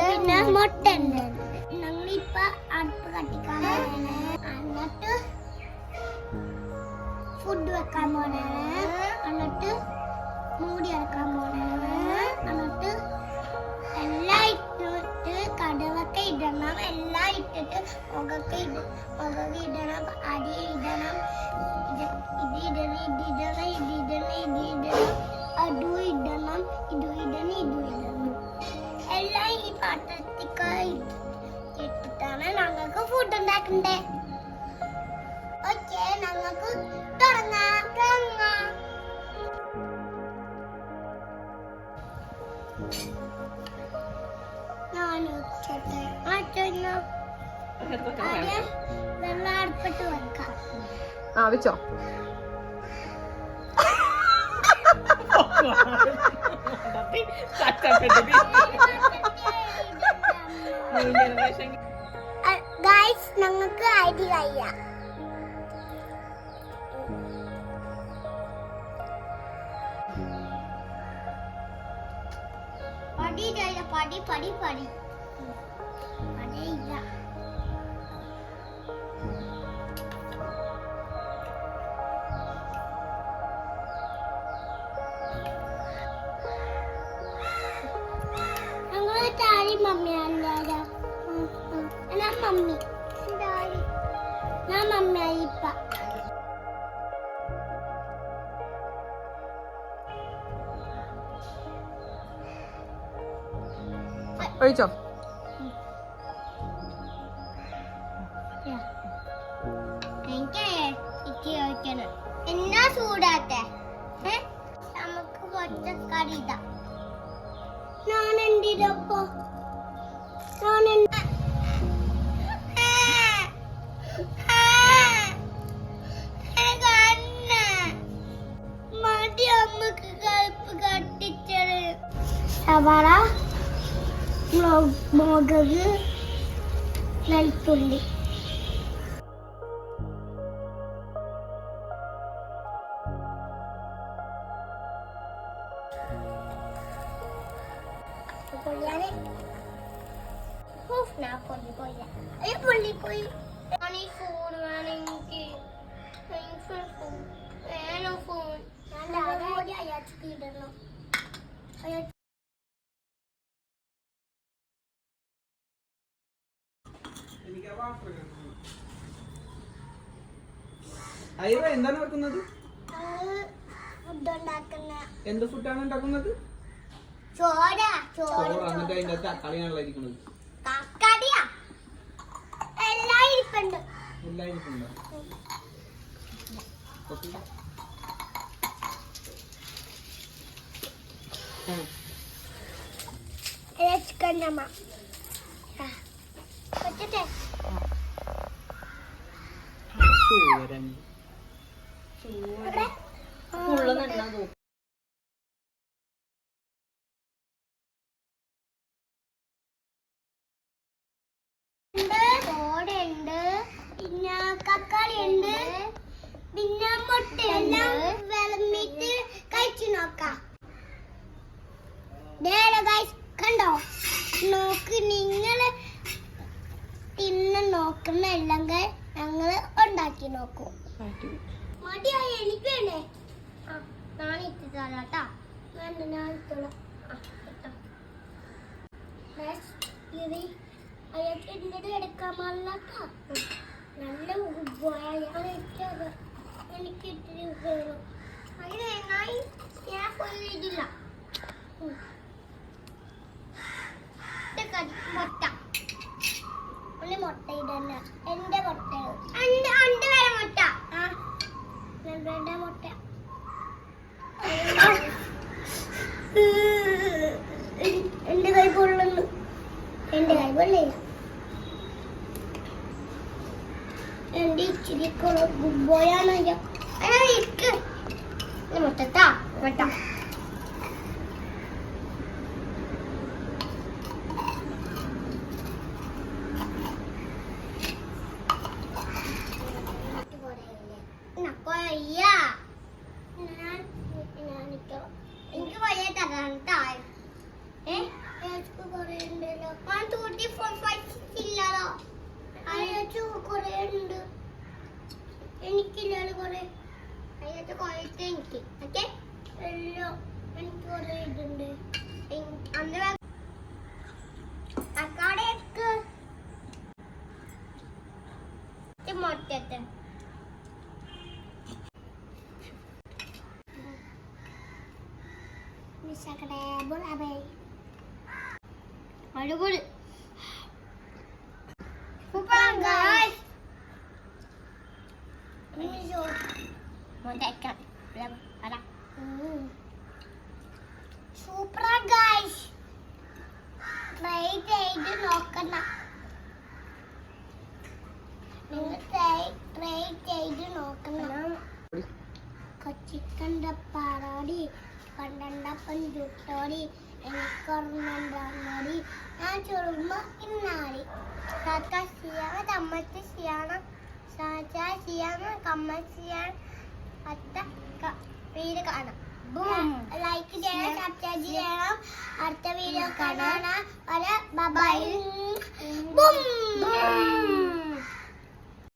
പിന്നെ മുട്ട ഉണ്ട്. ഞങ്ങളിപ്പോ അടുപ്പ് കത്തിക്കാൻ എന്നിട്ട് ഫുഡ് വെക്കാൻ പോണാണ്. എന്നിട്ട് മൂടി വെക്കാൻ പോണാണ്. എന്നിട്ട് എല്ലാം ഇട്ടിട്ട് കടുവൊക്കെ ഇടണം. എല്ലാം ഇട്ടിട്ട് മുഖക്ക് ഇടണം, അരി ഇടണം, ഇത് ഇടണം, അതും ഇടണം, എല്ലാം ഈ പാത്രത്തിൽ ഇട്ടിട്ടാണ് ഞങ്ങൾക്ക് ഫുഡ് ഉണ്ടാക്കണ്ടേ. ഓക്കെ, ഞങ്ങൾക്ക് തുടങ്ങാം. വെള്ളം അടുപ്പിട്ട് വെക്കാം. വെച്ചോ. ഗൈസ്, ഞങ്ങൾക്ക് അരി കഴിയാം. പടിയില്ല. ഞങ്ങള് താഴെ മമ്മിയാണ്. ഞാൻ മമ്മിയായി ഇപ്പ. ഒഴിച്ചോ. എന്നാ ചൂടാത്തെ നമുക്ക് പൊറ്റക്കറി ഇതാ. ഞാൻ എന്തിനപ്പോ മതി അമ്മക്ക് കൽപ്പ് കട്ടിച്ചത്. സവാള, മുളക്, വെളുത്തുള്ളി. പൊള്ളിപ്പോയി. ഫോൺ വേണമെങ്കിൽ ഫോൺ അയാൾക്ക് ഇടണം. എന്താണ് വെക്കുന്നത്? എന്ത് ഫുഡാണ് ഉണ്ടാക്കുന്നത്? എന്നിട്ട് അതിന്റെ തക്കാളിയാണല്ലോ ഇരിക്കുന്നത്. എല്ലാം ഇരിപ്പുണ്ടോ? ചിക്കൻ നമ്മ തോടുണ്ട്, പിന്നെ തക്കാളി ഉണ്ട്, പിന്നെ മുട്ട. എല്ലാം വിളമ്പിട്ട് കഴിച്ചു നോക്കാം. കണ്ടോ? നോക്ക്, നിങ്ങള് തിന്ന് നോക്കുന്ന അല്ലെങ്കിൽ ഞങ്ങള് ഉണ്ടാക്കി നോക്കും. മതിയായി, എനിക്ക് വേണ്ടേ? ഞാൻ ഇട്ടിട്ടാ. വേണ്ട, ഞാൻ ഇട്ടോളാം. അയാൾക്ക് എന്തിട്ട് എടുക്കാൻ പാടില്ല. നല്ല എനിക്ക് ഇട്ടിട്ട് വേണം. അതിന് ഞാൻ പോയി ഇതില്ല. മുട്ട മുട്ട ഇടല്ല. എന്റെ മുട്ട വരെ മുട്ട. എന്റെ മുട്ട എന്റെ കൈ പൊള്ളുന്നു. എന്റെ കൈ പൊള്ളില്ല. എന്റെ ഇച്ചിരി ബോയാണ്. മുട്ടത്താ മുട്ട. താഴെ കൊറേ ഉണ്ടല്ലോ 1 2 3 4 5 6 ഇല്ലല്ലോ അതിനകത്ത് കൊറേ ഉണ്ട് എനിക്കില്ലല്ലോ കൊറേ അതിനകത്ത് കൊറേ എനിക്ക് ഓക്കെ എല്ലോ എനിക്ക് കൊറേ ഇതുണ്ട് അന്ന് അക്കാടേക്ക് മുറ്റത്ത് മിസ്സാക്കട്ടെ ബുളാബേ അടിപൊളി സൂപ്പർ ഗൈസ് മിസോ മോണ്ടേക്ക അല സൂപ്പർ ഗൈസ് ട്രൈ ചെയ്ത് നോക്കണം നിങ്ങൾ ട്രൈ ചെയ്ത് നോക്കണം ചിക്കൻ്റെ പാറാടി പണ്ടണ്ടപ്പൻ ചുട്ടോടി എനിക്കൊരെണ്ണി ഞാൻ ചുരുമ്പ ഇന്നാടി കാക്ക ചെയ്യാൻ തമ്മത്ത് ചെയ്യണം സാച്ചാ ചെയ്യണം കമ്മ ചെയ്യാൻ അത്ത വീട് കാണാം ലൈക്ക് ചെയ്യണം സബ്സ്ക്രൈബ് ചെയ്യണം അടുത്ത വീഡിയോ കാണാൻ ബൈ ബൈ